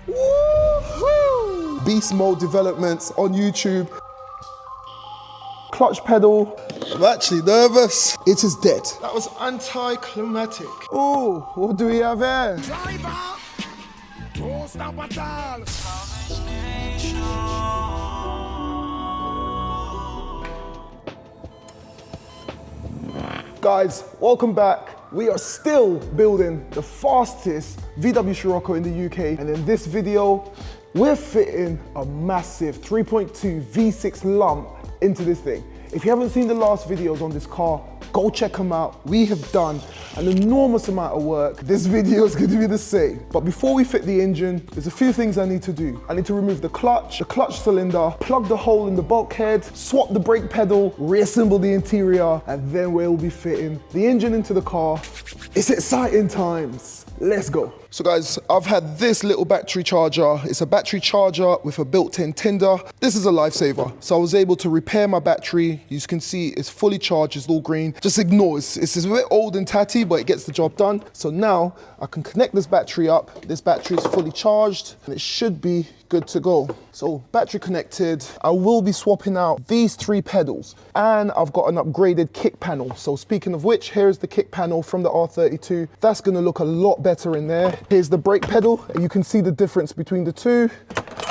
Woohoo! Beast mode developments on YouTube. Clutch pedal. I'm actually nervous. It is dead. That was anticlimactic. Oh, what do we have here? Driver, don't stop at all. Guys, welcome back. We are still building the fastest VW Scirocco in the UK, and in this video, we're fitting a massive 3.2 V6 lump into this thing. If you haven't seen the last videos on this car, go check them out. We have done an enormous amount of work. This video is going to be the same. But before we fit the engine, there's a few things I need to do. I need to remove the clutch cylinder, plug the hole in the bulkhead, swap the brake pedal, reassemble the interior, and then we'll be fitting the engine into the car. It's exciting times. Let's go. So guys, I've had this little battery charger. It's a battery charger with a built-in tinder. This is a lifesaver. So I was able to repair my battery. You can see it's fully charged, it's all green. Just ignore it. It's a bit old and tatty, but it gets the job done. So now I can connect this battery up. This battery is fully charged and it should be good to go. So battery connected. I will be swapping out these 3 pedals and I've got an upgraded kick panel. So speaking of which, here's the kick panel from the R32. That's gonna look a lot better in there. Here's the brake pedal and you can see the difference between the two.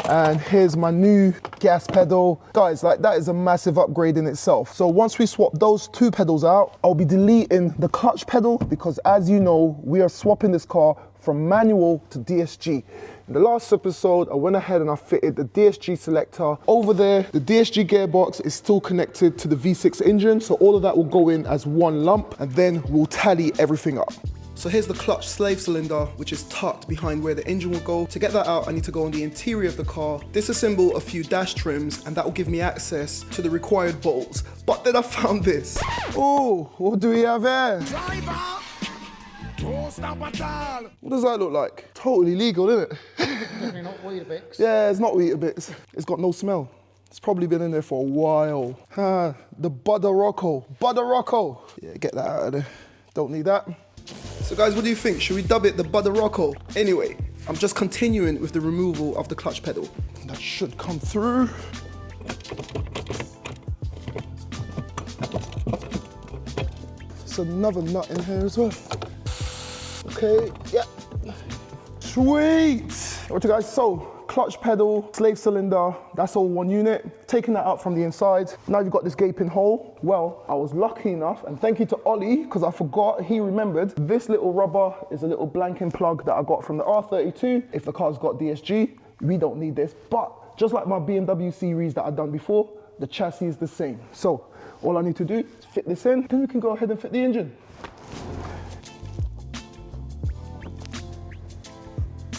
And here's my new gas pedal. Guys, like that is a massive upgrade in itself. So once we swap those 2 pedals out, I'll be deleting the clutch pedal because as you know, we are swapping this car from manual to DSG. In the last episode, I went ahead and I fitted the DSG selector. Over there, the DSG gearbox is still connected to the V6 engine, so all of that will go in as one lump, and then we'll tally everything up. So here's the clutch slave cylinder, which is tucked behind where the engine will go. To get that out, I need to go on the interior of the car, disassemble a few dash trims, and that will give me access to the required bolts. But then I found this. Oh, what do we have here? Driver, don't stop at all. What does that look like? Totally legal, isn't it? Definitely not Weetabix. Yeah, it's not Weetabix. It's got no smell. It's probably been in there for a while. The Scirocco. Yeah, get that out of there. Don't need that. So guys, what do you think? Should we dub it the Scirocco? Anyway, I'm just continuing with the removal of the clutch pedal. That should come through. There's another nut in here as well. Okay, yeah. Sweet. Alright guys, so clutch pedal, slave cylinder, that's all one unit. Taking that out from the inside. Now you've got this gaping hole. Well, I was lucky enough, and thank you to Ollie, because I forgot, he remembered. This little rubber is a little blanking plug that I got from the R32. If the car's got DSG, we don't need this. But just like my BMW series that I've done before, the chassis is the same. So all I need to do is fit this in, then we can go ahead and fit the engine.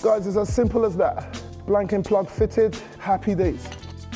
Guys, it's as simple as that. Blanking plug fitted, happy days.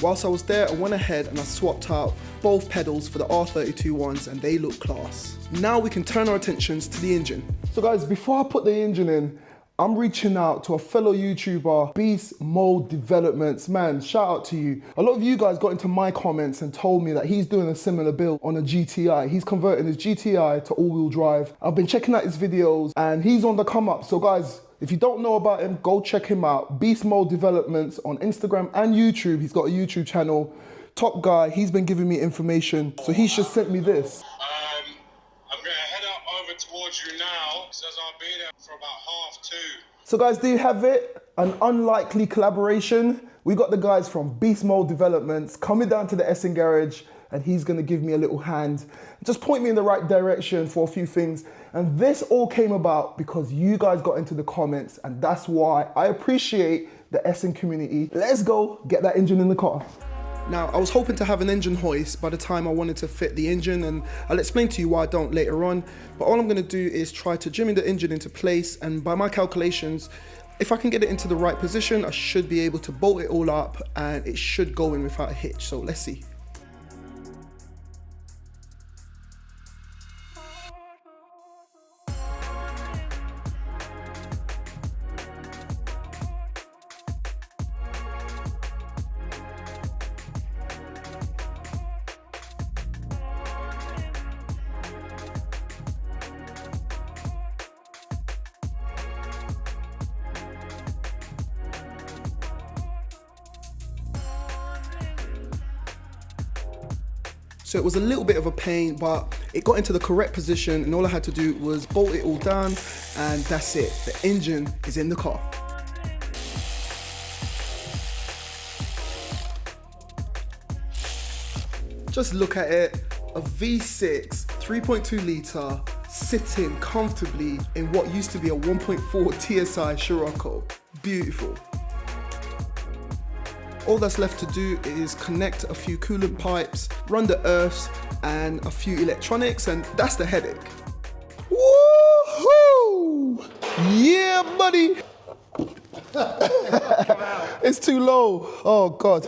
Whilst I was there, I went ahead and I swapped out both pedals for the R32 ones and they look class. Now we can turn our attentions to the engine. So guys, before I put the engine in, I'm reaching out to a fellow YouTuber, Beast Mode Developments. Man, shout out to you. A lot of you guys got into my comments and told me that he's doing a similar build on a GTI. He's converting his GTI to all-wheel drive. I've been checking out his videos and he's on the come up. So guys, if you don't know about him, go check him out. Beast Mode Developments on Instagram and YouTube. He's got a YouTube channel. Top guy, he's been giving me information. So he's just sent me this. I'm gonna head up over towards you now. It says I'll be there for about 2:30. So guys, do you have it? An unlikely collaboration. We got the guys from Beast Mode Developments coming down to the Essen garage and he's gonna give me a little hand. Just point me in the right direction for a few things. And this all came about because you guys got into the comments and that's why I appreciate the Essen community. Let's go get that engine in the car. Now, I was hoping to have an engine hoist by the time I wanted to fit the engine, and I'll explain to you why I don't later on, but all I'm gonna do is try to jimmy the engine into place, and by my calculations, if I can get it into the right position, I should be able to bolt it all up and it should go in without a hitch, so let's see. So it was a little bit of a pain, but it got into the correct position and all I had to do was bolt it all down and that's it. The engine is in the car. Just look at it, a V6, 3.2 litre, sitting comfortably in what used to be a 1.4 TSI Scirocco. Beautiful. All that's left to do is connect a few coolant pipes, run the earths and a few electronics, and that's the headache. Woohoo! Yeah, buddy! It's too low. Oh, God.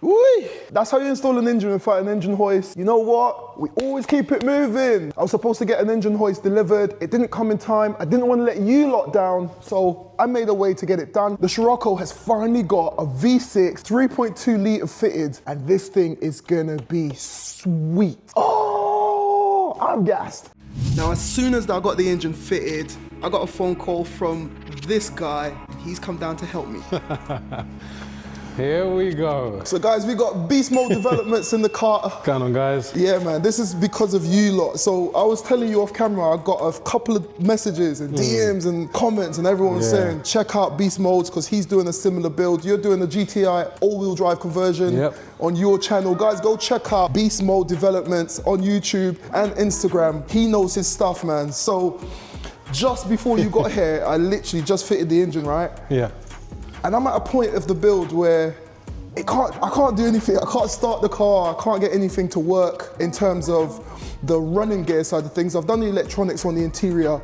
Whee! That's how you install an engine without an engine hoist. You know what? We always keep it moving. I was supposed to get an engine hoist delivered. It didn't come in time. I didn't want to let you lot down, so I made a way to get it done. The Scirocco has finally got a V6 3.2 litre fitted, and this thing is gonna be sweet. Oh, I'm gassed. Now, as soon as I got the engine fitted, I got a phone call from this guy. He's come down to help me. Here we go. So guys, we got beast mode developments in the car. What's going on, guys? Yeah, man, this is because of you lot. So I was telling you off camera, I got a couple of messages and DMs and comments and everyone was saying, check out beast modes because he's doing a similar build. You're doing a GTI all-wheel drive conversion on your channel. Guys, go check out beast mode developments on YouTube and Instagram. He knows his stuff, man. So just before you got here, I literally just fitted the engine, right? Yeah. And I'm at a point of the build where I can't do anything. I can't start the car. I can't get anything to work in terms of the running gear side of things. I've done the electronics on the interior,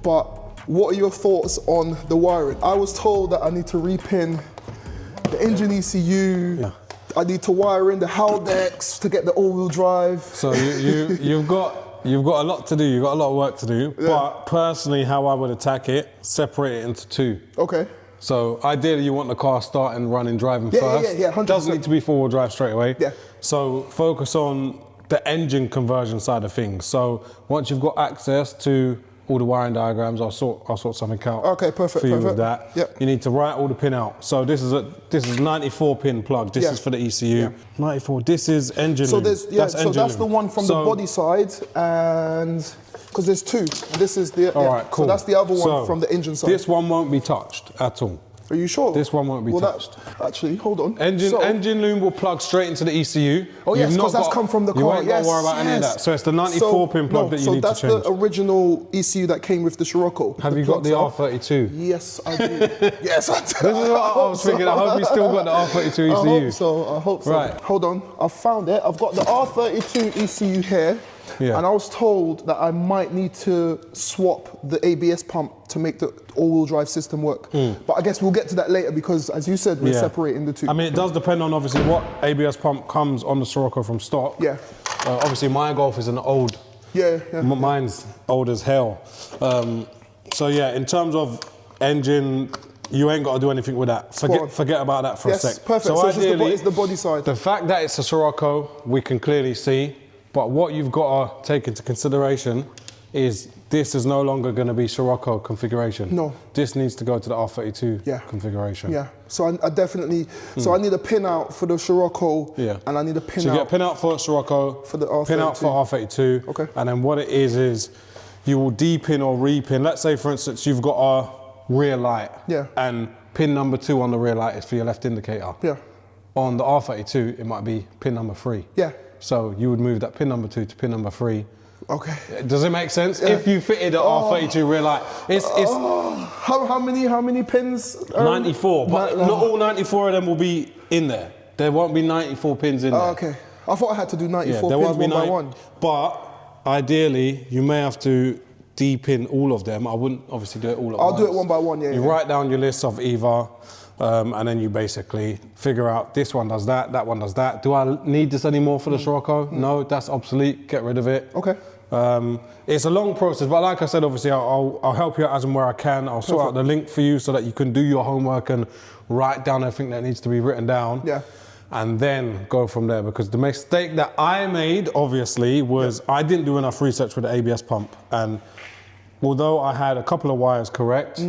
but what are your thoughts on the wiring? I was told that I need to repin the engine ECU. Yeah. I need to wire in the Haldex to get the all-wheel drive. So you've got a lot to do. You've got a lot of work to do. Yeah. But personally, how I would attack it, separate it into two. Okay. So ideally you want the car starting, running, driving first. Yeah, 100%. Doesn't need to be four-wheel drive straight away. Yeah. So focus on the engine conversion side of things. So once you've got access to all the wiring diagrams, I'll sort something out. Okay, perfect. For you with that. Yep. You need to write all the pin out. So this is 94 pin plug. This is for the ECU. Yeah. 94. This is engine. So loom. that's the one from the body side, and because there's two. This is the right, cool. So that's the other one from the engine side. This one won't be touched at all. Are you sure? This one won't be touched. Actually, hold on. Engine loom will plug straight into the ECU. Oh yes, because that's come from the car. You ain't got to worry about any of that. So it's the 94 pin plug that you need to change. So that's the original ECU that came with the Scirocco. Have you got the R32? Yes, I do. Yes, I do. This is what I was thinking. I hope you still got the R32 ECU. I hope so. Right. Hold on. I found it. I've got the R32 ECU here. Yeah. And I was told that I might need to swap the ABS pump to make the all-wheel drive system work. But I guess we'll get to that later because, as you said, we're separating the two. I mean, it does depend on obviously what ABS pump comes on the Scirocco from stock. Yeah. Obviously, my Golf is an old. Yeah. Mine's old as hell. So yeah, in terms of engine, you ain't got to do anything with that. Forget about that for a sec. Yes, perfect. So ideally, it's the body side. The fact that it's a Scirocco, we can clearly see. But what you've got to take into consideration is this is no longer going to be Scirocco configuration. No. This needs to go to the R32 configuration. Yeah. So I definitely, so I need a pin out for the Scirocco. Yeah. And I need a pin out. So you get a pin out for Scirocco. For the R32. Pin out for R32. Okay. And then what it is you will D-pin or re-pin. Let's say, for instance, you've got a rear light. Yeah. And pin number 2 on the rear light is for your left indicator. Yeah. On the R32, it might be pin number 3. Yeah. So you would move that pin number 2 to pin number 3. Okay. Does it make sense? Yeah. If you fitted an R32 rear light, it's how many pins? 94, but not all 94 of them will be in there. There won't be 94 pins in there. Okay. I thought I had to do 94 pins one by one. But ideally, you may have to D-pin all of them. I wouldn't obviously do it all at once. I'll do it one by one, yeah. You write down your list of either. And then you basically figure out this one does that, that one does that. Do I need this anymore for the Scirocco? No, that's obsolete, get rid of it. Okay. It's a long process, but like I said, obviously I'll help you out as and where I can. I'll sort out the link for you so that you can do your homework and write down everything that needs to be written down. Yeah. And then go from there, because the mistake that I made, obviously, was I didn't do enough research with the ABS pump. And although I had a couple of wires correct,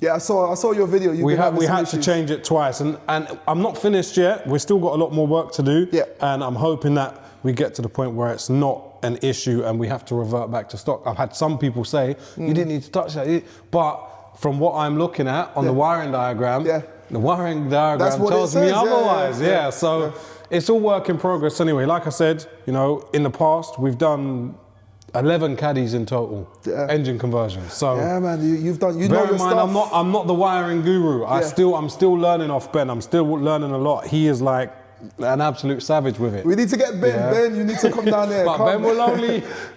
Yeah, I saw your video. We had to change it twice, and I'm not finished yet. We've still got a lot more work to do. Yeah. And I'm hoping that we get to the point where it's not an issue and we have to revert back to stock. I've had some people say, you didn't need to touch that. But from what I'm looking at on the wiring diagram, the wiring diagram tells me otherwise. Yeah. So it's all work in progress anyway. Like I said, you know, in the past, we've done 11 caddies in total, engine conversions. So yeah, man, you've done. You bear know your in mind, stuff. I'm not the wiring guru. I'm still learning off Ben. I'm still learning a lot. He is like an absolute savage with it. We need to get Ben. Yeah. Ben, you need to come down there. But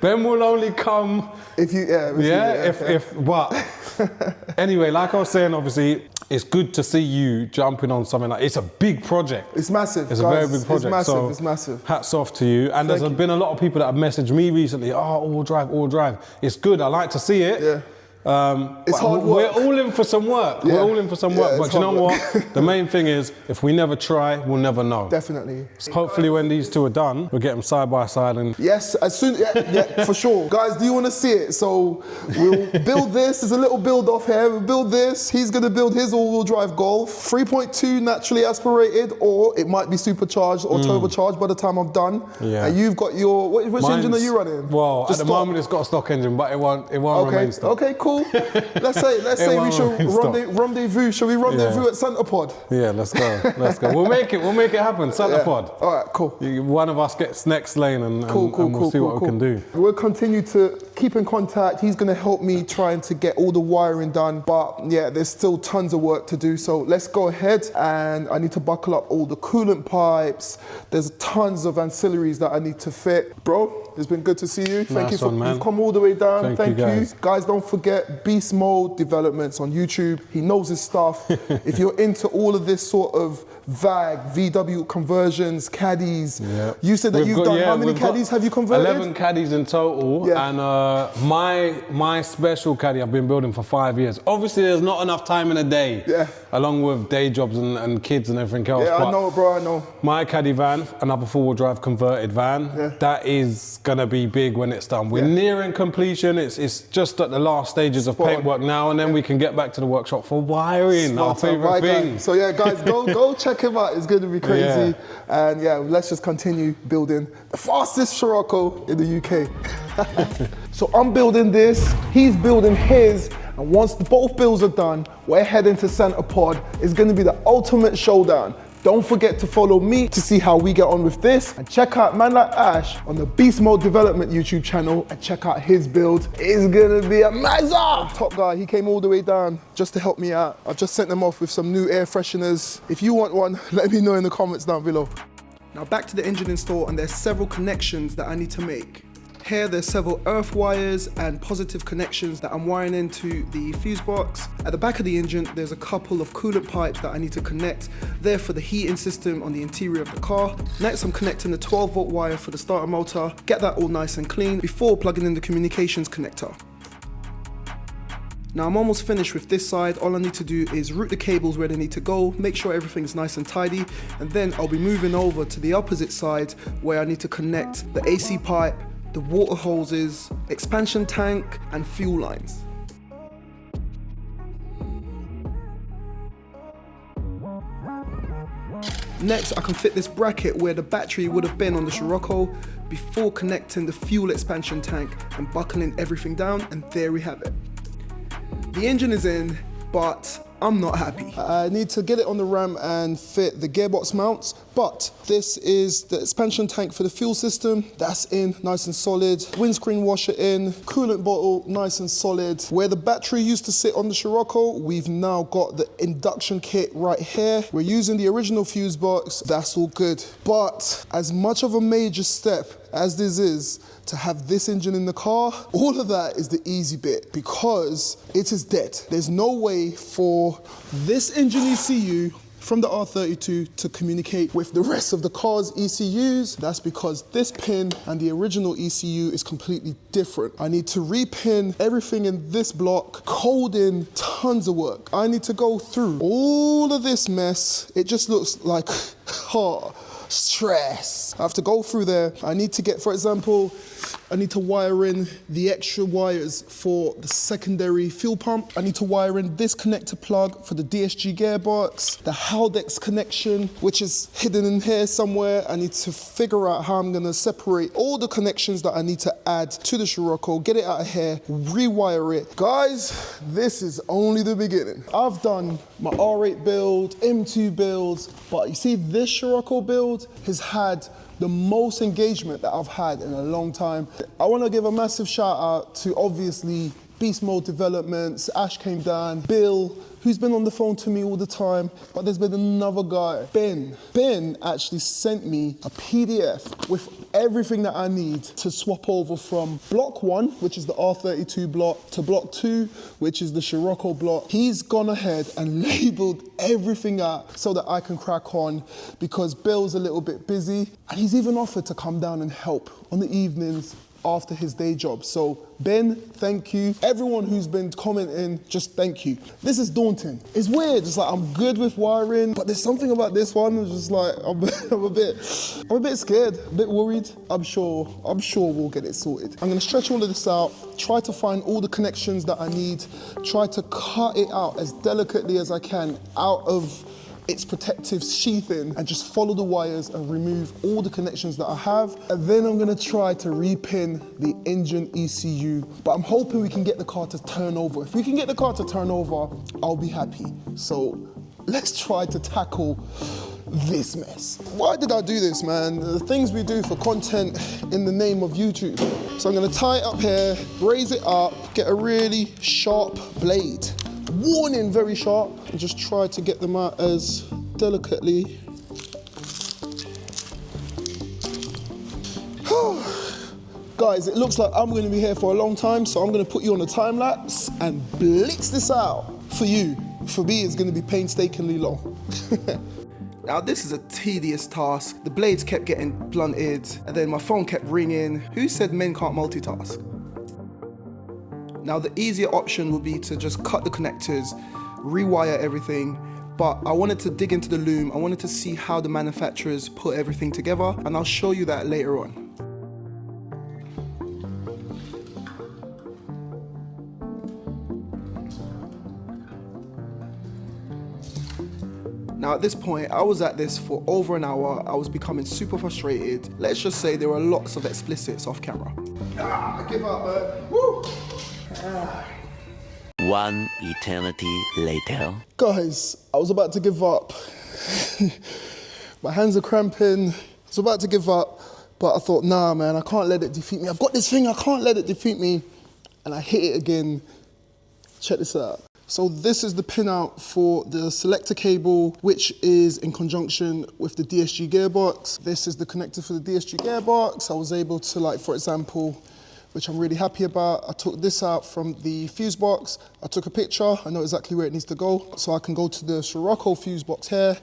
Ben will only come if you but anyway, like I was saying, obviously it's good to see you jumping on something like it's a big project. It's massive. It's guys, a very big project. It's massive. So it's massive. Hats off to you. And there's been a lot of people that have messaged me recently. Oh, all drive. It's good. I like to see it. Yeah. It's hard work. We're all in for some work. Yeah. We're all in for some work. But you know work. what? The main thing is, if we never try, we'll never know. Definitely. Hopefully when these two are done, we'll get them side by side. And yes, as soon, for sure. Guys, do you want to see it? So we'll build this. There's a little build off here. We'll build this. He's going to build his all-wheel drive Golf. 3.2 naturally aspirated, or it might be supercharged or turbocharged by the time I'm done. Yeah. And you've got your, which engine are you running? Well, at the moment it's got a stock engine, but it won't remain stock. Okay, cool. Let's say we should rendezvous. Shall we rendezvous at Santa Pod? Yeah, let's go. We'll make it happen. Santa Pod. All right, cool. One of us gets next lane and we'll see what we can do. We'll continue to keep in contact. He's going to help me trying to get all the wiring done. But yeah, there's still tons of work to do. So let's go ahead, and I need to buckle up all the coolant pipes. There's tons of ancillaries that I need to fit. Bro, it's been good to see you. Thank you for you've come all the way down. Thank you. Guys, don't forget Beast Mode Developments on YouTube. He knows his stuff. If you're into all of this sort of VW conversions, caddies, you said that you've done, how many caddies have you converted? 11 caddies in total, and my special caddy I've been building for 5 years. Obviously there's not enough time in a day, along with day jobs and kids and everything else. Yeah, I know, bro, I know. My caddy van, another four-wheel drive converted van, that is gonna be big when it's done. We're nearing completion. It's just at the last stages of paintwork now, and then we can get back to the workshop for wiring, our favorite thing. So yeah, guys, go check him out. It's going to be crazy. And yeah, let's just continue building the fastest Scirocco in the UK. So I'm building this, he's building his, and once both builds are done, we're heading to Santa Pod. It's going to be the ultimate showdown. Don't forget to follow me to see how we get on with this, and check out Man Like Ash on the Beast Mode Development YouTube channel and check out his build. It's gonna be amazing! Top guy, he came all the way down just to help me out. I've just sent them off with some new air fresheners. If you want one, let me know in the comments down below. Now back to the engine install, and there's several connections that I need to make. Here there's several earth wires and positive connections that I'm wiring into the fuse box. At the back of the engine there's a couple of coolant pipes that I need to connect there for the heating system on the interior of the car. Next I'm connecting the 12-volt wire for the starter motor, get that all nice and clean before plugging in the communications connector. Now I'm almost finished with this side. All I need to do is route the cables where they need to go, make sure everything's nice and tidy, and then I'll be moving over to the opposite side where I need to connect the AC pipe, the water hoses, expansion tank, and fuel lines. Next, I can fit this bracket where the battery would have been on the Scirocco before connecting the fuel expansion tank and buckling everything down, and there we have it. The engine is in, but I'm not happy. I need to get it on the ram and fit the gearbox mounts, but this is the expansion tank for the fuel system. That's in, nice and solid. Windscreen washer in, coolant bottle, nice and solid. Where the battery used to sit on the Scirocco, we've now got the induction kit right here. We're using the original fuse box, that's all good. But as much of a major step as this is, to have this engine in the car, all of that is the easy bit because it is dead. There's no way for this engine ECU from the R32 to communicate with the rest of the car's ECUs. That's because this pin and the original ECU is completely different. I need to repin everything in this block, code in tons of work. I need to go through all of this mess. It just looks like, stress. I have to go through there. I need to get, for example, I need to wire in the extra wires for the secondary fuel pump. I need to wire in this connector plug for the DSG gearbox, the Haldex connection, which is hidden in here somewhere. I need to figure out how I'm gonna separate all the connections that I need to add to the Scirocco, get it out of here, rewire it. Guys, this is only the beginning. I've done my R8 build, M2 builds, but you see this Scirocco build has had the most engagement that I've had in a long time. I want to give a massive shout out to obviously Beast Mode Developments, Ash came down, Bill, who's been on the phone to me all the time, but there's been another guy, Ben. Ben actually sent me a PDF with everything that I need to swap over from block 1, which is the R32 block, to block 2, which is the Scirocco block. He's gone ahead and labeled everything out so that I can crack on, because Bill's a little bit busy, and he's even offered to come down and help on the evenings after his day job. So Ben, thank you. Everyone who's been commenting, just thank you. This is daunting. It's weird. It's like I'm good with wiring, but there's something about this one that's just like I'm a bit scared, a bit worried. I'm sure we'll get it sorted. I'm gonna stretch all of this out, try to find all the connections that I need, try to cut it out as delicately as I can out of its protective sheathing, and just follow the wires and remove all the connections that I have. And then I'm gonna try to repin the engine ECU, but I'm hoping we can get the car to turn over. If we can get the car to turn over, I'll be happy. So let's try to tackle this mess. Why did I do this, man? The things we do for content in the name of YouTube. So I'm gonna tie it up here, raise it up, get a really sharp blade. Warning, very sharp, and just try to get them out as delicately. Guys, it looks like I'm going to be here for a long time, so I'm going to put you on a time lapse and blitz this out for you. For me, it's going to be painstakingly long. Now, this is a tedious task. The blades kept getting blunted, and then my phone kept ringing. Who said men can't multitask? Now, the easier option would be to just cut the connectors, rewire everything, but I wanted to dig into the loom. I wanted to see how the manufacturers put everything together, and I'll show you that later on. Now at this point, I was at this for over an hour. I was becoming super frustrated. Let's just say there were lots of explicits off camera. I give up, man. Woo! One eternity later. Guys, I was about to give up. My hands are cramping. I was about to give up, but I thought, nah, man, I can't let it defeat me. I've got this thing, I can't let it defeat me. And I hit it again. Check this out. So this is the pinout for the selector cable, which is in conjunction with the DSG gearbox. This is the connector for the DSG gearbox. I was able to, like, for example, which I'm really happy about, I took this out from the fuse box. I took a picture, I know exactly where it needs to go. So I can go to the Scirocco fuse box here,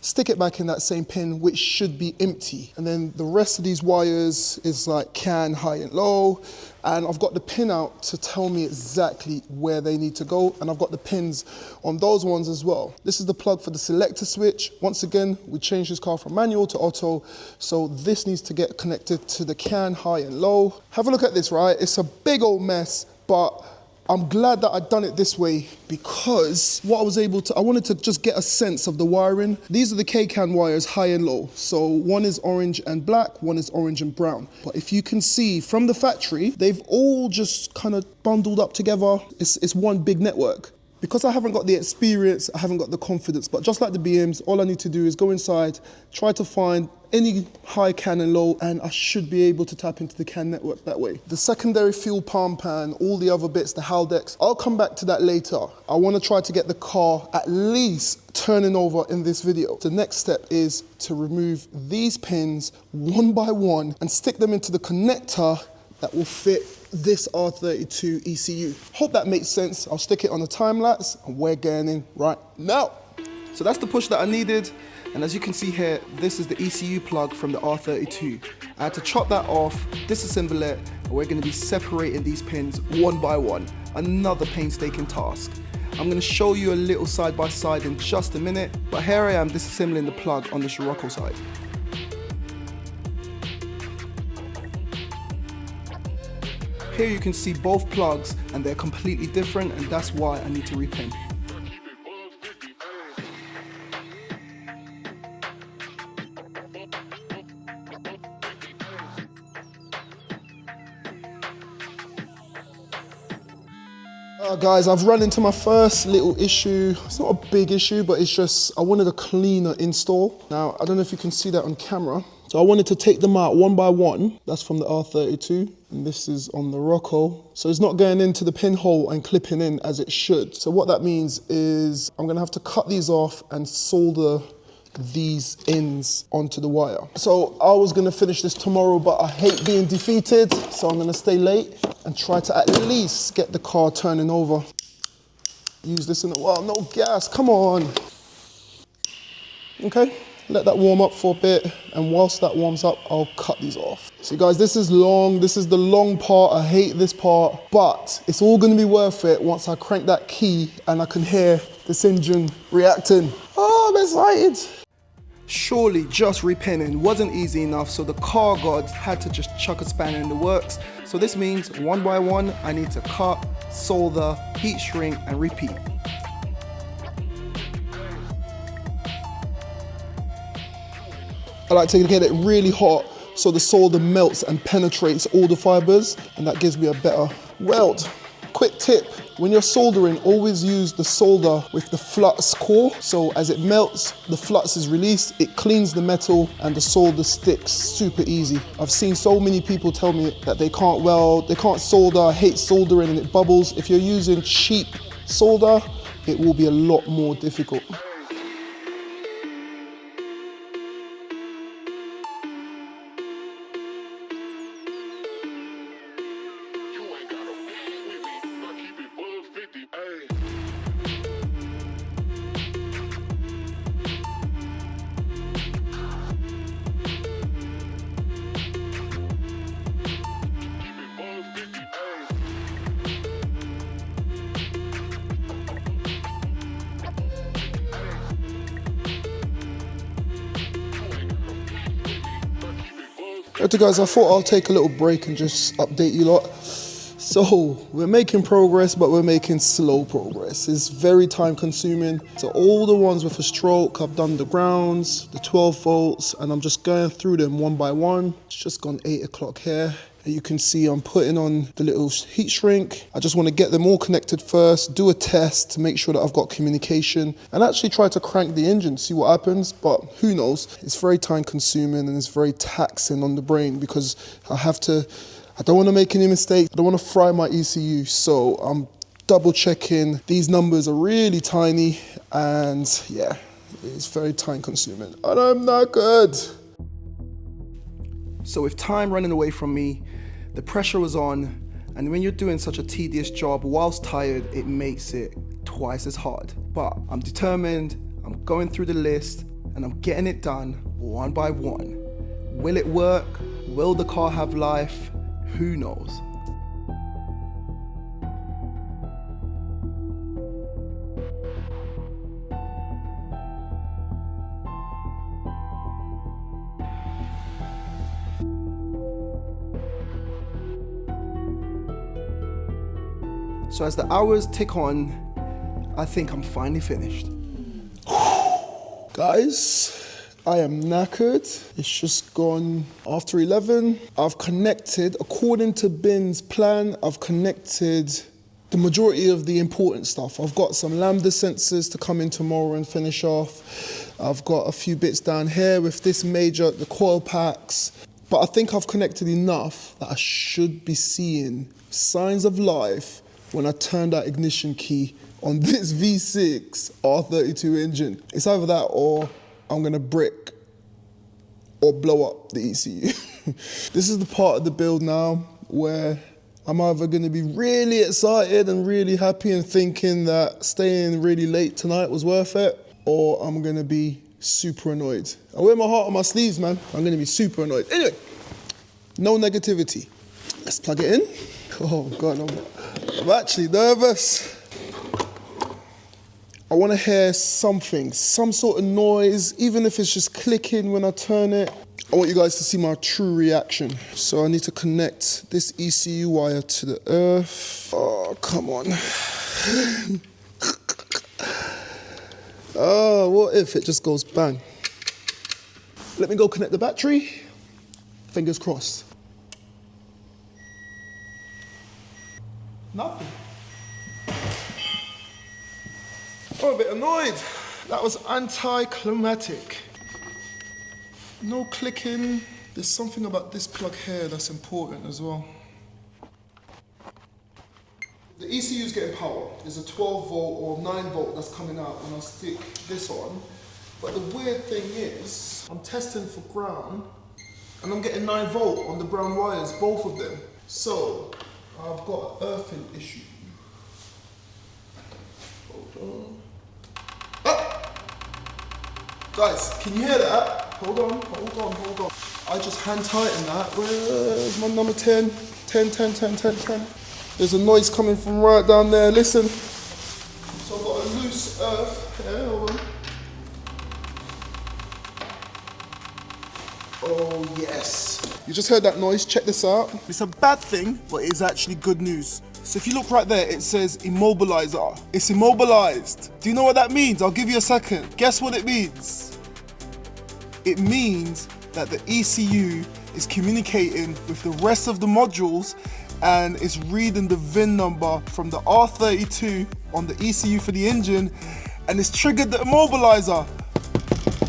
stick it back in that same pin, which should be empty. And then the rest of these wires is like CAN, high and low. And I've got the pin out to tell me exactly where they need to go. And I've got the pins on those ones as well. This is the plug for the selector switch. Once again, we changed this car from manual to auto. So this needs to get connected to the CAN, high and low. Have a look at this, right? It's a big old mess, but I'm glad that I'd done it this way, because what I was able to, I wanted to just get a sense of the wiring. These are the K-CAN wires, high and low. So one is orange and black, one is orange and brown. But if you can see from the factory, they've all just kind of bundled up together. It's one big network. Because I haven't got the experience, I haven't got the confidence, but just like the BMs, all I need to do is go inside, try to find any high CAN and low, and I should be able to tap into the CAN network that way. The secondary fuel pump and all the other bits, the Haldex, I'll come back to that later. I want to try to get the car at least turning over in this video. The next step is to remove these pins one by one and stick them into the connector that will fit this R32 ECU. Hope that makes sense. I'll stick it on a time lapse and we're getting in right now. So that's the push that I needed. And as you can see here, this is the ECU plug from the R32. I had to chop that off, disassemble it, and we're gonna be separating these pins one by one. Another painstaking task. I'm gonna show you a little side by side in just a minute, but here I am disassembling the plug on the Scirocco side. here you can see both plugs and they're completely different, and that's why I need to repin. Guys, I've run into my first little issue. It's not a big issue, but it's just I wanted a cleaner install. Now, I don't know if you can see that on camera. So I wanted to take them out one by one. That's from the R32, and this is on the Scirocco. So it's not going into the pinhole and clipping in as it should. So what that means is I'm gonna have to cut these off and solder these ends onto the wire. So I was gonna finish this tomorrow, but I hate being defeated, so I'm gonna stay late and try to at least get the car turning over. Use this in a while, no gas, come on. Okay, let that warm up for a bit, and whilst that warms up, I'll cut these off. See guys, this is long, this is the long part, I hate this part, but it's all gonna be worth it once I crank that key and I can hear this engine reacting. Oh, I'm excited. Surely just repinning wasn't easy enough, so the car gods had to just chuck a spanner in the works. So this means one by one, I need to cut, solder, heat shrink, and repeat. I like to get it really hot so the solder melts and penetrates all the fibers, and that gives me a better weld. Quick tip, when you're soldering, always use the solder with the flux core. So as it melts, the flux is released, it cleans the metal, and the solder sticks super easy. I've seen so many people tell me that they can't weld, they can't solder, I hate soldering and it bubbles. If you're using cheap solder, it will be a lot more difficult. Okay guys, I thought I'll take a little break and just update you lot. So, we're making progress, but we're making slow progress. It's very time consuming. So all the ones with a stroke, I've done the grounds, the 12 volts, and I'm just going through them one by one. It's just gone 8 o'clock here. And you can see I'm putting on the little heat shrink. I just want to get them all connected first, do a test to make sure that I've got communication, and actually try to crank the engine, see what happens, but who knows. It's very time consuming and it's very taxing on the brain because I don't want to make any mistakes, I don't want to fry my ECU, so I'm double checking. These numbers are really tiny and yeah, it's very time consuming and I'm not good. So with time running away from me, the pressure was on, and when you're doing such a tedious job whilst tired, it makes it twice as hard. But I'm determined, I'm going through the list, and I'm getting it done one by one. Will it work? Will the car have life? Who knows? So as the hours tick on, I think I'm finally finished. Guys, I am knackered. It's just gone after 11. I've connected, according to Ben's plan, I've connected the majority of the important stuff. I've got some lambda sensors to come in tomorrow and finish off. I've got a few bits down here with this major, the coil packs. But I think I've connected enough that I should be seeing signs of life when I turn that ignition key on this V6 R32 engine. It's either that or I'm gonna brick or blow up the ECU. This is the part of the build now where I'm either gonna be really excited and really happy and thinking that staying really late tonight was worth it, or I'm gonna be super annoyed. I wear my heart on my sleeves, man. I'm gonna be super annoyed. Anyway, no negativity. Let's plug it in. Oh God, I'm actually nervous. I want to hear something, some sort of noise, even if it's just clicking when I turn it. I want you guys to see my true reaction. So I need to connect this ECU wire to the earth. Oh, come on. Oh, what if it just goes bang? Let me go connect the battery. Fingers crossed. Nothing. I'm a bit annoyed. That was anticlimactic. No clicking. There's something about this plug here that's important as well. The ECU is getting power. There's a 12 volt or 9 volt that's coming out when I stick this on. But the weird thing is, I'm testing for ground and I'm getting 9 volt on the brown wires, both of them. So, I've got an earthing issue. Hold on. Ah! Guys, can you hear that? Hold on. I just hand tighten that. Where's my number 10? 10. There's a noise coming from right down there, listen. So I've got a loose earth. Yeah, hold on. Oh yes. You just heard that noise, check this out. It's a bad thing, but it's actually good news. So if you look right there, it says immobilizer. It's immobilized. Do you know what that means? I'll give you a second. Guess what it means? It means that the ECU is communicating with the rest of the modules and it's reading the VIN number from the R32 on the ECU for the engine and it's triggered the immobilizer.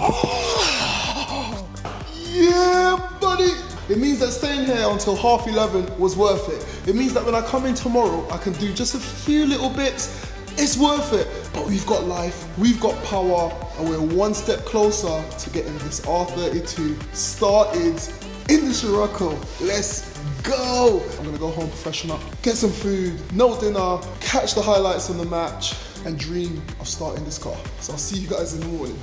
Oh, yeah, buddy. It means that staying here until 11:30 was worth it. It means that when I come in tomorrow, I can do just a few little bits. It's worth it. But we've got life, we've got power, and we're one step closer to getting this R32 started in the Scirocco. Let's go. I'm gonna go home, freshen up, get some food, no dinner, catch the highlights on the match, and dream of starting this car. So I'll see you guys in the morning.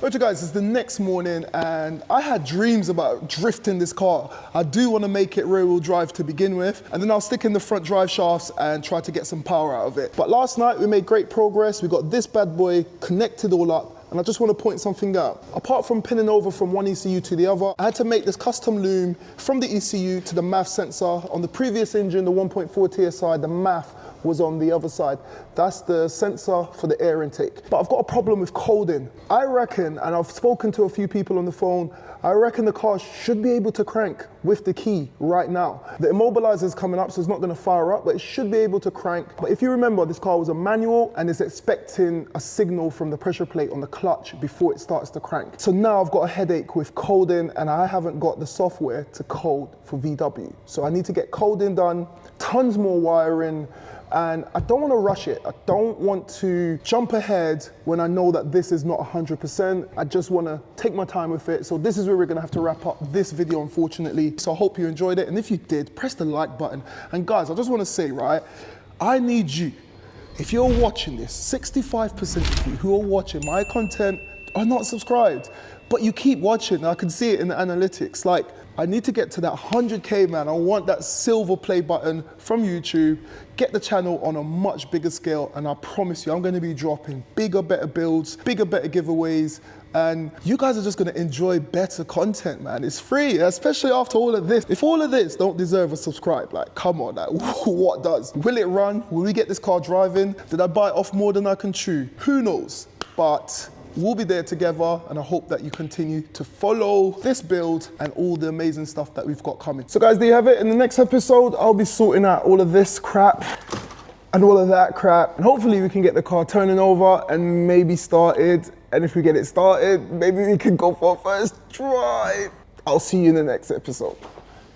Right, you guys, it's the next morning and I had dreams about drifting this car. I do want to make it rear wheel drive to begin with, and then I'll stick in the front drive shafts and try to get some power out of it. But last night we made great progress. We got this bad boy connected all up, and I just want to point something out. Apart from pinning over from one ECU to the other, I had to make this custom loom from the ECU to the MAF sensor. On the previous engine, the 1.4 TSI, the MAF was on the other side. That's the sensor for the air intake. But I've got a problem with colding. I reckon, and I've spoken to a few people on the phone, I reckon the car should be able to crank with the key right now. The immobilizer is coming up, so it's not gonna fire up, but it should be able to crank. But if you remember, this car was a manual and it's expecting a signal from the pressure plate on the clutch before it starts to crank. So now I've got a headache with coding and I haven't got the software to code for VW. So I need to get coding done, tons more wiring, and I don't want to rush it. I don't want to jump ahead when I know that this is not 100%. I just want to take my time with it. So this is where we're going to have to wrap up this video, unfortunately. So I hope you enjoyed it. And if you did, press the like button. And guys, I just want to say, right, I need you. If you're watching this, 65% of you who are watching my content are not subscribed, but you keep watching. I can see it in the analytics. Like, I need to get to that 100K, man. I want that silver play button from YouTube, get the channel on a much bigger scale, and I promise you, I'm gonna be dropping bigger, better builds, bigger, better giveaways, and you guys are just gonna enjoy better content, man. It's free, especially after all of this. If all of this don't deserve a subscribe, like, come on, like, what does? Will it run? Will we get this car driving? Did I bite off more than I can chew? Who knows? But we'll be there together, and I hope that you continue to follow this build and all the amazing stuff that we've got coming. So guys, there you have it. In the next episode, I'll be sorting out all of this crap and all of that crap. And hopefully we can get the car turning over and maybe started. And if we get it started, maybe we can go for a first drive. I'll see you in the next episode.